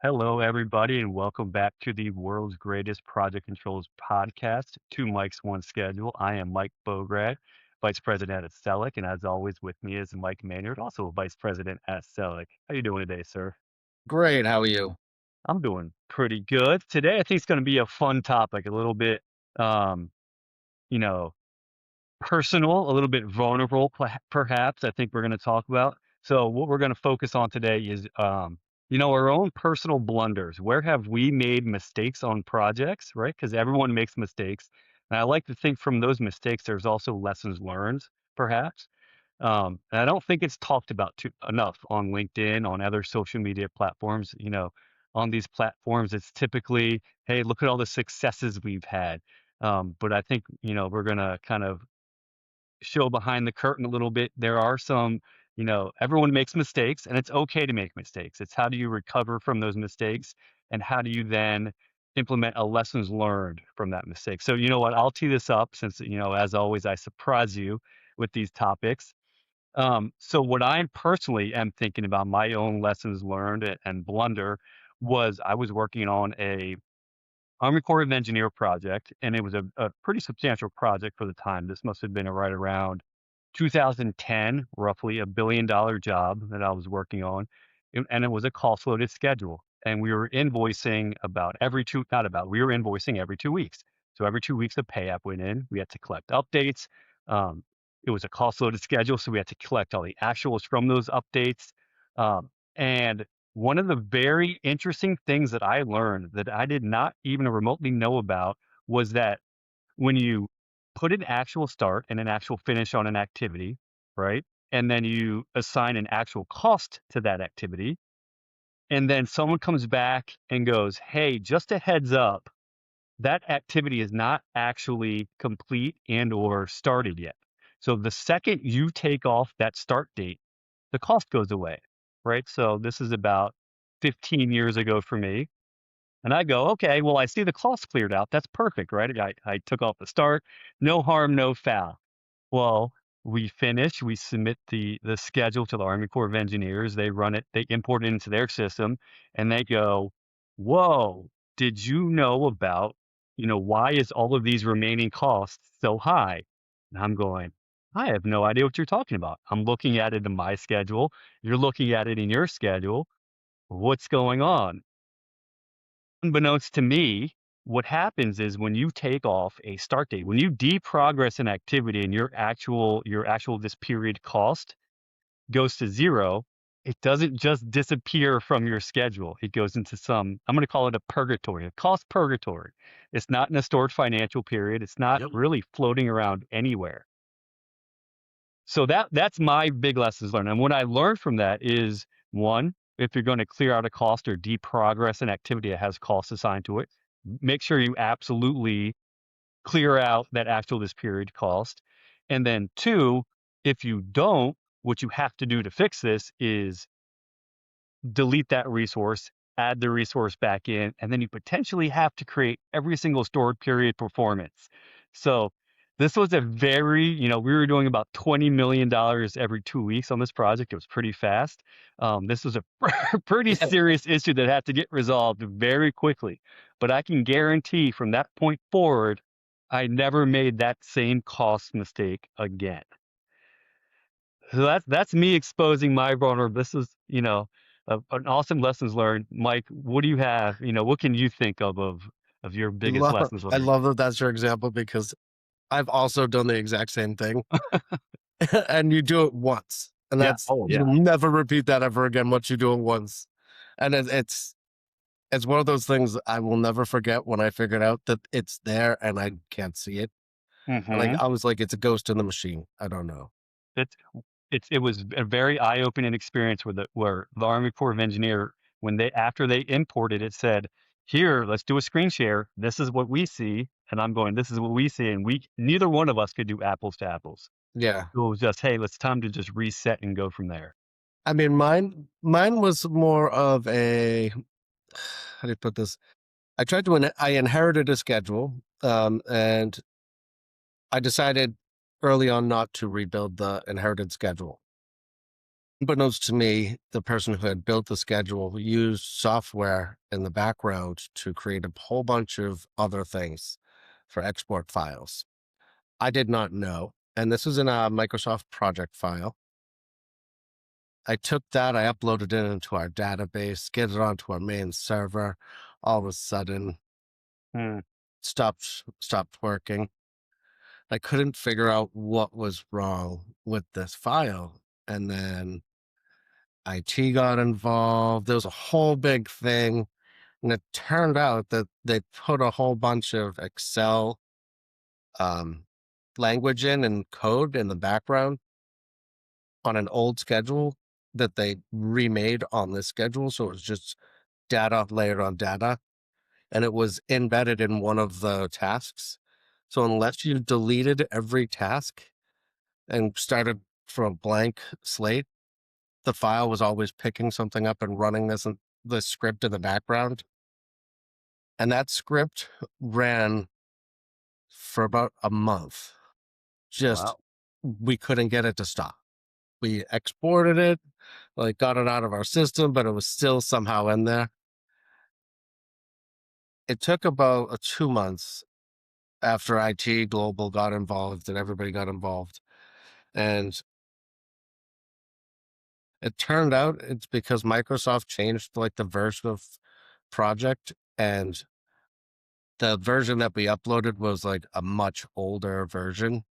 Hello, everybody, and welcome back to the world's greatest project controls podcast, Two Mics, One Schedule. I am Mike Bograd, Vice President at Stelic, and as always, with me is Mike Maynard, also Vice President at Stelic. How you doing today, sir? Great, how are you? I'm doing pretty good. Today, I think it's going to be a fun topic, a little bit, um, you know, personal, a little bit vulnerable, perhaps, I think we're going to talk about. So, what we're going to focus on today is, our own personal blunders. Where have we made mistakes on projects, right? Because everyone makes mistakes. And I like to think from those mistakes, there's also lessons learned, perhaps. And I don't think it's talked about enough on LinkedIn, on other social media platforms. On these platforms, it's typically, hey, look at all the successes we've had. But I think, we're going to kind of show behind the curtain a little bit. There are some, everyone makes mistakes and it's okay to make mistakes. It's how do you recover from those mistakes and how do you then implement a lessons learned from that mistake. So, you know what, I'll tee this up since, as always, I surprise you with these topics. So what I personally am thinking about my own lessons learned and blunder was I was working on a Army Corps of Engineer project, and it was a pretty substantial project for the time. This must have been right around 2010, roughly $1 billion job that I was working on, and it was a cost loaded schedule. And we were invoicing about every two, not about, we were invoicing every 2 weeks. So every 2 weeks, a pay app went in. We had to collect updates. Um, it was a cost loaded schedule, so we had to collect all the actuals from those updates. And one of the very interesting things that I learned that I did not even remotely know about was that when you put an actual start and an actual finish on an activity, right? And then you assign an actual cost to that activity, and then someone comes back and goes, "Hey, just a heads up, that activity is not actually complete and or started yet." So the second you take off that start date, the cost goes away, right? So this is about 15 years ago for me. And I go, okay, well, I see the cost cleared out. That's perfect, right? I took off the start, no harm, no foul. Well, we finish, we submit the schedule to the Army Corps of Engineers. They run it, they import it into their system, and they go, "Whoa, did you know about, why is all of these remaining costs so high?" And I'm going, "I have no idea what you're talking about. I'm looking at it in my schedule. You're looking at it in your schedule. What's going on?" Unbeknownst to me, what happens is when you take off a start date, when you deprogress an activity and your actual this period cost goes to zero, it doesn't just disappear from your schedule. It goes into some, I'm going to call it a purgatory, a cost purgatory. It's not in a stored financial period. It's not Yep. really floating around anywhere. So that's my big lessons learned. And what I learned from that is one, if you're going to clear out a cost or deprogress an activity that has costs assigned to it, make sure you absolutely clear out that actual this period cost. And then two, if you don't, what you have to do to fix this is delete that resource, add the resource back in, and then you potentially have to create every single stored period performance. So this was a very, we were doing about $20 million every 2 weeks on this project. It was pretty fast. This was a pretty Yeah. serious issue that had to get resolved very quickly. But I can guarantee from that point forward, I never made that same cost mistake again. So that's me exposing my vulnerability. This is, an awesome lessons learned. Mike, what do you have? What can you think of your biggest Love lessons I learned? love that that's your example because I've also done the exact same thing, and you do it once, and Yeah. that's Oh, yeah. you'll never repeat that ever again once you do it once, and it's one of those things I will never forget when I figured out that it's there and I can't see it, and, like, Hmm. I was like, "It's a ghost in the machine." I don't know. It's it was a very eye-opening experience where the Army Corps of Engineer, when they after they imported it, said, "Here, let's do a screen share. This is what we see." And I'm going, "This is what we see." And we neither one of us could do apples to apples. Yeah. So it was just, "Hey, it's time to just reset and go from there." I mean, mine was more of a how do you put this? I inherited a schedule, and I decided early on not to rebuild the inherited schedule. unbeknownst to me, the person who had built the schedule used software in the background to create a whole bunch of other things for export files. I did not know. And this was in a Microsoft project file. I took that, I uploaded it into our database, get it onto our main server. All of a sudden, Mm, stopped working. I couldn't figure out what was wrong with this file. And then IT got involved. There was a whole big thing. And it turned out that they put a whole bunch of Excel um, language in and code in the background on an old schedule that they remade on this schedule. So it was just data layered on data, and it was embedded in one of the tasks. So unless you deleted every task and started from a blank slate, the file was always picking something up and running the script in the background. And that script ran for about a month. Just wow. we couldn't get it to stop. We exported it, like got it out of our system, but it was still somehow in there. It took about 2 months after IT Global got involved and everybody got involved. And it turned out it's because Microsoft changed like the version of project, and the version that we uploaded was like a much older version.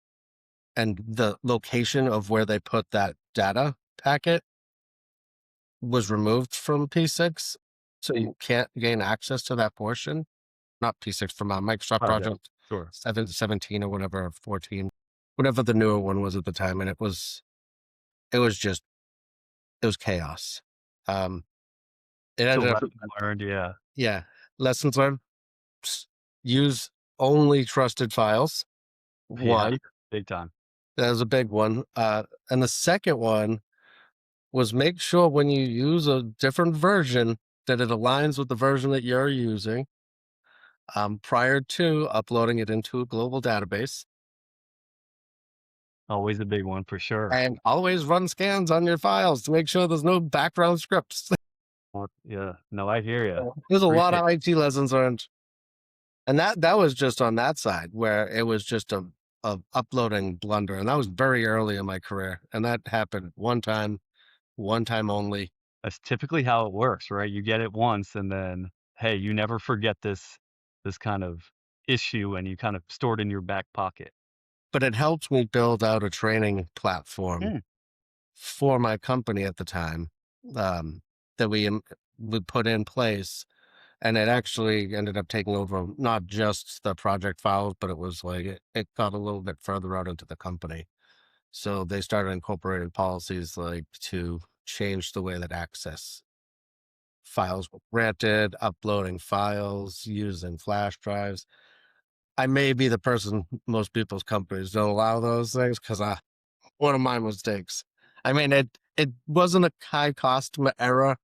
And the location of where they put that data packet was removed from P6. So you can't gain access to that portion. Not P6 from Microsoft Project. Project Sure. 17 or whatever, 14, whatever the newer one was at the time. And it was just, it was chaos. Um, it So ended up, lesson learned. Yeah. yeah, lessons learned, s- use only trusted files. Yeah. One, Big time. that was a big one. And the second one was make sure when you use a different version that it aligns with the version that you're using prior to uploading it into a global database. Always a big one for sure. And always run scans on your files to make sure there's no background scripts. Well, yeah. No, I hear you. There's a lot Appreciate. of IT lessons learned. And that was just on that side where it was just a uploading blunder. And that was very early in my career. And that happened one time only. That's typically how it works, right? You get it once, and then hey, you never forget this kind of issue, and you kind of store it in your back pocket. But it helped me build out a training platform Mm, for my company at the time um, that we put in place, and it actually ended up taking over not just the project files, but it was like it got a little bit further out into the company. So they started incorporating policies like to change the way that access files were granted, uploading files, using flash drives. I may be the person most people's companies don't allow those things because one of my mistakes. I mean, it wasn't a high cost error.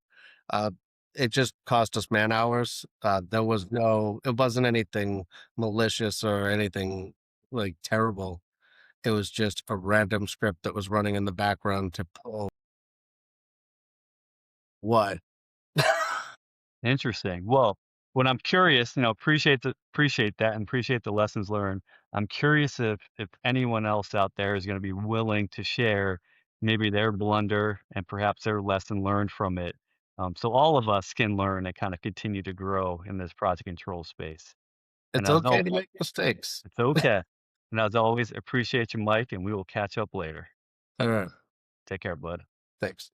Uh, it just cost us man hours. There was it wasn't anything malicious or anything like terrible. It was just a random script that was running in the background to pull what? interesting. Well, when I'm curious, appreciate that and appreciate the lessons learned. I'm curious if anyone else out there is going to be willing to share maybe their blunder and perhaps their lesson learned from it. So all of us can learn and kind of continue to grow in this project control space. And It's as okay always, to make mistakes. it's okay. And as always, appreciate you, Mike, and we will catch up later. All right. Take care, bud. Thanks.